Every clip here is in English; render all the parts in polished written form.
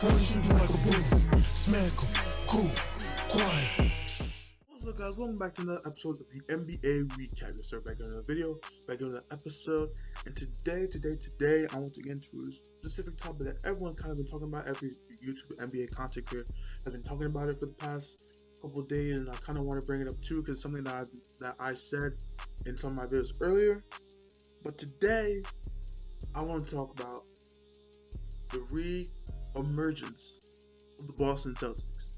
40 shooting like a boom. Smack 'em. Cool. Quiet. What's up, guys? Welcome back to another episode of the NBA Recap. Yes, sir. Back on another video, back on another episode. And today, I want to get into a specific topic that everyone kind of been talking about. Every YouTube NBA content creator has been talking about it for the past couple of days, and I kind of want to bring it up too because it's something that I said in some of my videos earlier. But today, I want to talk about the re-emergence of the Boston Celtics.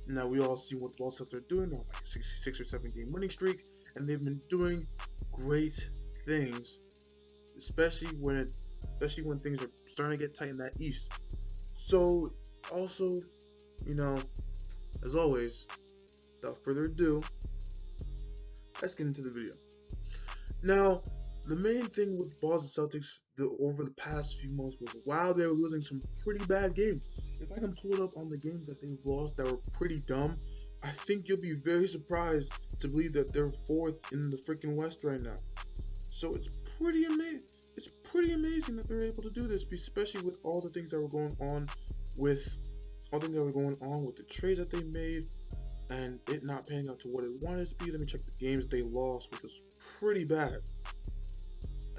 Now, we all see what the Boston Celtics are doing. They're on like a 6 or 7 game winning streak, and they've been doing great things, especially when things are starting to get tight in that East. So, also, as always, without further ado, let's get into the video. Now, the main thing with the Boston Celtics over the past few months was while they were losing some pretty bad games. If I can pull it up on the games that they've lost that were pretty dumb, I think you'll be very surprised to believe that they're 4th in the freaking West right now. So it's pretty amazing. It's pretty amazing that they're able to do this, especially with all the things that were going on with the trades that they made and it not panning out to what it wanted to be. Let me check the games they lost, which was pretty bad.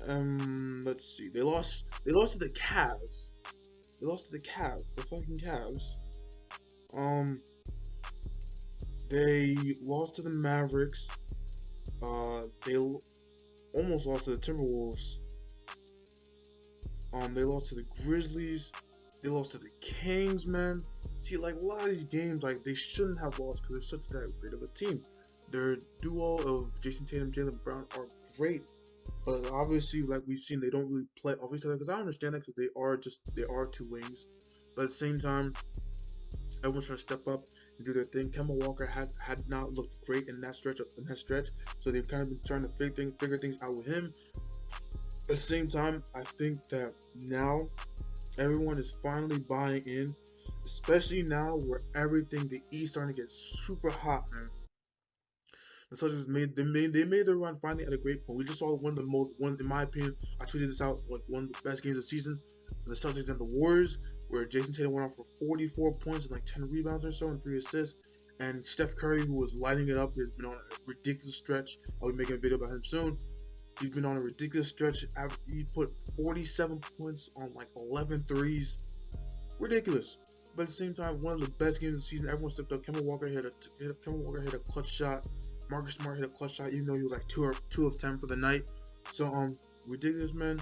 Let's see. They lost to the Cavs. They lost to the Cavs. The fucking Cavs. They lost to the Mavericks. They almost lost to the Timberwolves. They lost to the Grizzlies. They lost to the Kings, man. See, like, a lot of these games, like, they shouldn't have lost because they're such that great of a team. Their duo of Jason Tatum and Jaylen Brown are great. But obviously, like we've seen, they don't really play off each other. Because I understand that because they are two wings. But at the same time, everyone's trying to step up and do their thing. Kemba Walker had not looked great in that stretch. So they've kind of been trying to figure things out with him. At the same time, I think that now everyone is finally buying in, especially now where the East starting to get super hot, man. The Celtics they made their run finally at a great point. We just saw one, in my opinion, I tweeted this out, like one of the best games of the season. The Celtics and the Warriors, where Jason Tatum went off for 44 points and like 10 rebounds or so and 3 assists. And Steph Curry, who was lighting it up, has been on a ridiculous stretch. I'll be making a video about him soon. He's been on a ridiculous stretch. He put 47 points on like 11 threes. Ridiculous. But at the same time, one of the best games of the season. Everyone stepped up. Kemba Walker hit a clutch shot. Marcus Smart hit a clutch shot, even though he was like 2 of 10 for the night. So ridiculous, man.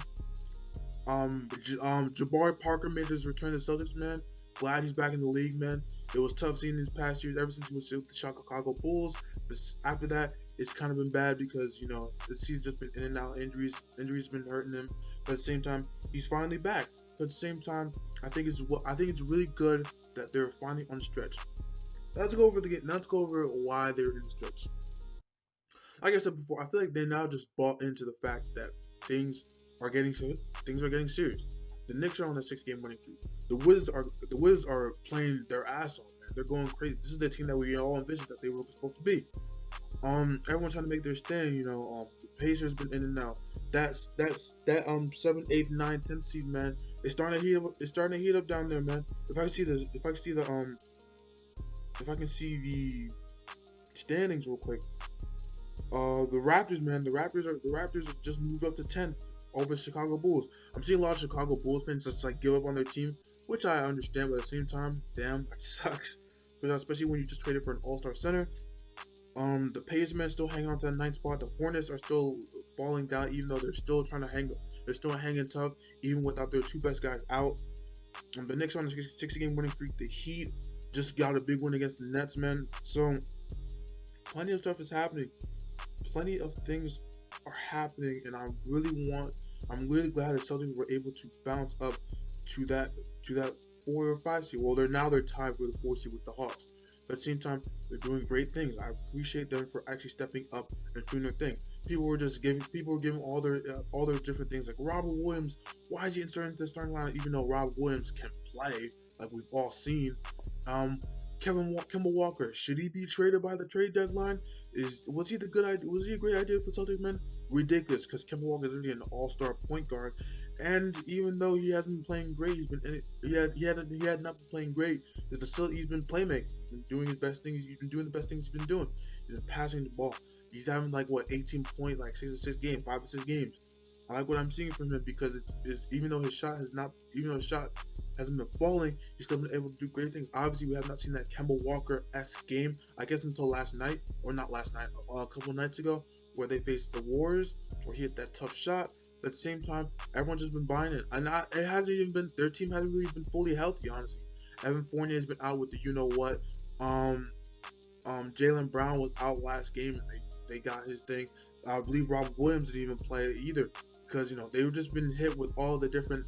Jabari Parker made his return to the Celtics, man. Glad he's back in the league, man. It was tough seeing these past years ever since he was with the Chicago Bulls. But after that, it's kind of been bad because the season's just been in and out. Injuries been hurting him. But at the same time, he's finally back. But at the same time, I think it's really good that they're finally on the stretch. Let's go over why they're in the stretch. Like I said before, I feel like they now just bought into the fact that things are getting serious. The Knicks are on a 6-game winning streak. The Wizards are playing their ass off, man. They're going crazy. This is the team that we all envisioned that they were supposed to be. Everyone's trying to make their stand. The Pacers been in and out. That 7th, 8th, 9th, 10th seed, man. It's starting to heat up down there, man. If I can see the standings real quick. The Raptors, man. The Raptors have just moved up to 10th over Chicago Bulls. I'm seeing a lot of Chicago Bulls fans just like give up on their team, which I understand, but at the same time, damn, that sucks. Especially when you just traded for an all-star center. The Pacers, man, still hanging on to that 9th spot. The Hornets are still falling down, even though they're still trying to hang. They're still hanging tough, even without their 2 best guys out. The Knicks are on a 6-game winning streak. The Heat just got a big win against the Nets, man. So plenty of stuff is happening. Plenty of things are happening, and I'm really glad the Celtics were able to bounce up to that 4 or 5 seed. Well, they're tied for the 4 seed with the Hawks. But at the same time, they're doing great things. I appreciate them for actually stepping up and doing their thing. People were giving all their different things. Like Robert Williams, why is he inserted into the starting line even though Robert Williams can play, like we've all seen? Kemba Walker, should he be traded by the trade deadline? Was he the good idea? Was he a great idea for Celtics, man? Ridiculous, because Kemba Walker is really an all-star point guard, and even though he hasn't been playing great, he had not been playing great. He's been playmaking, he's been doing his best things. He's been doing the best things he's been doing. He's been passing the ball. He's having like what 18 points, like 6 games, 5 or 6 games. I like what I'm seeing from him because it's even though his shot hasn't been falling, he's still been able to do great things. Obviously, we have not seen that Kemba Walker-esque game, I guess, until last night, or not last night, a couple of nights ago, where they faced the Warriors, where he hit that tough shot. At the same time, everyone's just been buying it, and it hasn't even been, their team hasn't really been fully healthy, honestly. Evan Fournier has been out with the you-know-what. Jaylen Brown was out last game, and they got his thing. I believe Robert Williams didn't even play either, because they've just been hit with all the different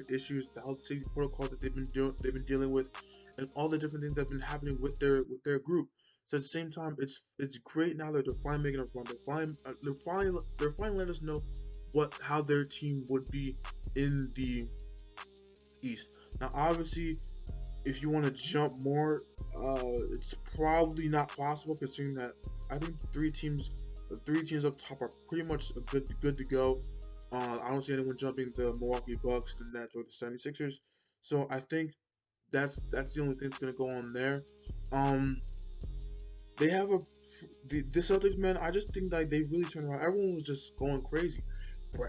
issues, the health safety protocols that they've been dealing with, and all the different things that have been happening with their group. So at the same time, it's great now that they're finally making a run. They're finally letting us know how their team would be in the East. Now, obviously, if you want to jump more, it's probably not possible, considering that I think the three teams up top are pretty much good to go. I don't see anyone jumping the Milwaukee Bucks, the Nets, or the 76ers. So I think that's the only thing that's gonna go on there. They have the Celtics, man. I just think that they really turned around. Everyone was just going crazy.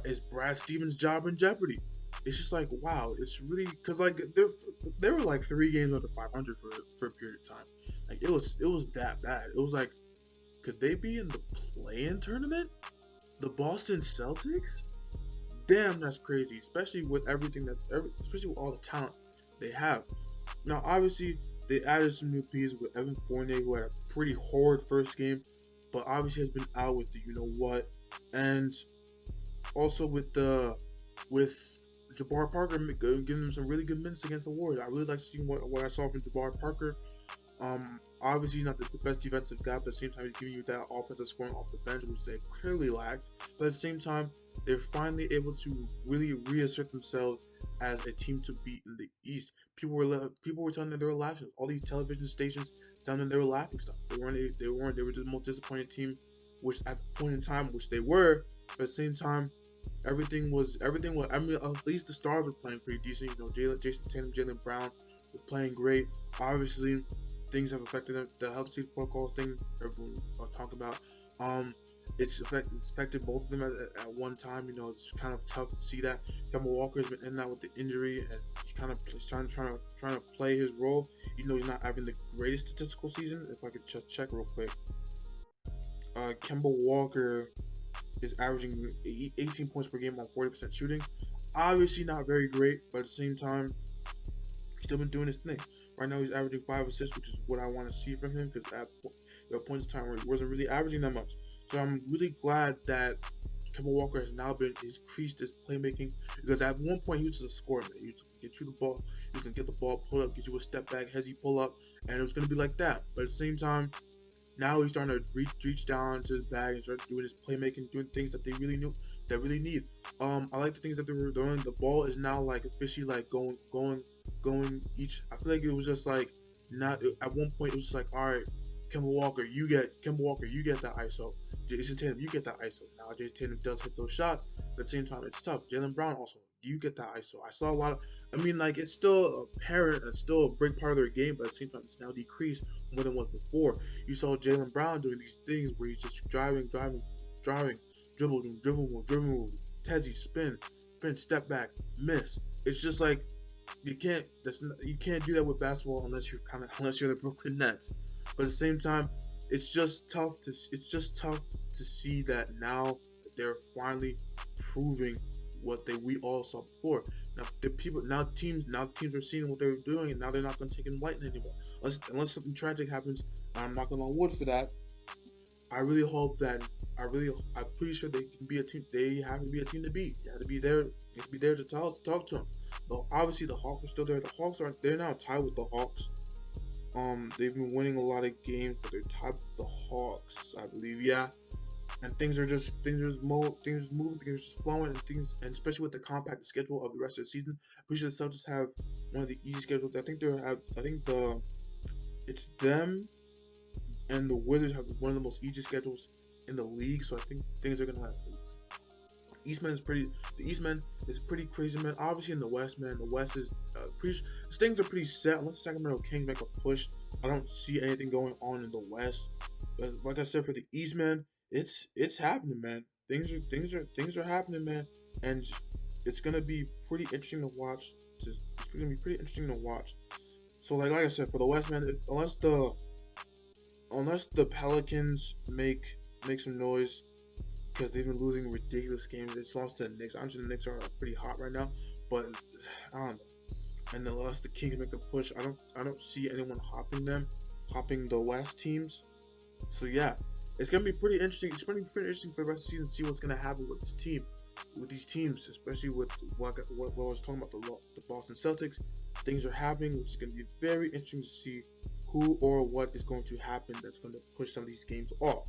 Is Brad Stevens' job in jeopardy? It's just like, wow. It's really because like they were like 3 games under 500 for a period of time. Like it was that bad. It was like, could they be in the play-in tournament? The Boston Celtics? Damn, that's crazy. Especially with especially with all the talent they have. Now, obviously, they added some new pieces with Evan Fournier, who had a pretty horrid first game, but obviously has been out with the you-know-what, and also with Jabbar Parker giving them some really good minutes against the Warriors. I really like seeing what I saw from Jabbar Parker. Obviously not the best defensive guy, but at the same time he's giving you that offensive scoring off the bench, which they clearly lacked. But at the same time, they're finally able to really reassert themselves as a team to beat in the East. People were telling them they were laughing. All these television stations telling them they were laughing stuff. They weren't. They were just the most disappointed team, which at the point in time, which they were. But at the same time, everything was. I mean, at least the stars were playing pretty decent. Jason Tatum, Jaylen Brown were playing great. Obviously, things have affected them. The health safety protocol thing everyone talking about. It's affected both of them at one time. It's kind of tough to see that. Kemba Walker's been in and out with the injury, and he's kind of trying to play his role, even though he's not having the greatest statistical season. If I could just check real quick, Kemba Walker is averaging 18 points per game on 40% shooting. Obviously not very great, but at the same time, he's still been doing his thing. Right now, he's averaging 5 assists, which is what I want to see from him, because at points in time where he wasn't really averaging that much. So I'm really glad that Kemba Walker has now increased his playmaking, because at one point he was just a scorer, man. He was going to get you the ball, he was going to get the ball, pull up, get you a step back, hezzy pull up, and it was going to be like that. But at the same time, now he's starting to reach down to his bag and start doing his playmaking, doing things that they really need. I like the things that they were doing. The ball is now like officially like going each. I feel like it was just like not at one point it was just like, all right, Kemba Walker, you get that ISO. Jason Tatum, you get that ISO. Now Jason Tatum does hit those shots, but at the same time it's tough. Jaylen Brown also, you get that ISO. I saw a lot of, it's still apparent, it's still a big part of their game, but at the same time it's now decreased more than what before. You saw Jaylen Brown doing these things where he's just driving, dribble, tezzy, spin, step back, miss. It's just like you can't do that with basketball unless you're the Brooklyn Nets. But at the same time, it's just tough to see that now that they're finally proving what we all saw before. Now teams are seeing what they're doing, and now they're not going to take it lightly anymore. Unless something tragic happens, and I'm knocking on wood for that. I really hope that I'm pretty sure they can be a team. They have to be a team to beat. You have to be there. You have to be there to talk to them. But obviously the Hawks are still there. The Hawks they're now tied with the Hawks. They've been winning a lot of games, but they're tied with the Hawks, I believe. Yeah. And things are moving, things are just flowing, and especially with the compact schedule of the rest of the season, I'm pretty sure the Celtics have one of the easy schedules. I think it's them and the Wizards have one of the most easy schedules in the league, so I think things are gonna happen. The East Man is pretty crazy, man. Obviously in the West, man, the West is things are pretty set. Unless the Sacramento Kings make a push, I don't see anything going on in the West. But like I said, for the East, man, it's happening, man. Things are happening, man, and it's gonna be pretty interesting to watch. It's gonna be pretty interesting to watch. So like I said, for the West, man, unless the Pelicans make some noise because they've been losing ridiculous games. They just lost to the Knicks. Honestly, the Knicks are pretty hot right now, but I don't know. And unless the Kings make a push, I don't see anyone hopping the West teams. So yeah, it's gonna be pretty interesting. It's gonna be pretty interesting for the rest of the season to see what's gonna happen with these teams, especially with what I was talking about the Boston Celtics. Things are happening, which is gonna be very interesting to see who or what is going to happen that's going to push some of these games off.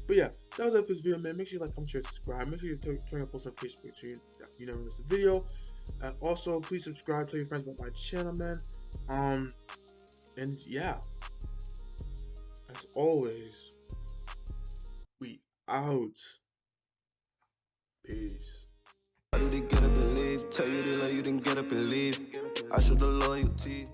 But yeah, that was it for this video, man. Make sure you like, comment, share, subscribe. Make sure you turn on post notifications so you never miss a video. And also, please subscribe, tell your friends about my channel, man. And yeah, as always, we out. Peace. How do they get up and leave? Tell you they love you, then get up and leave. I show the loyalty.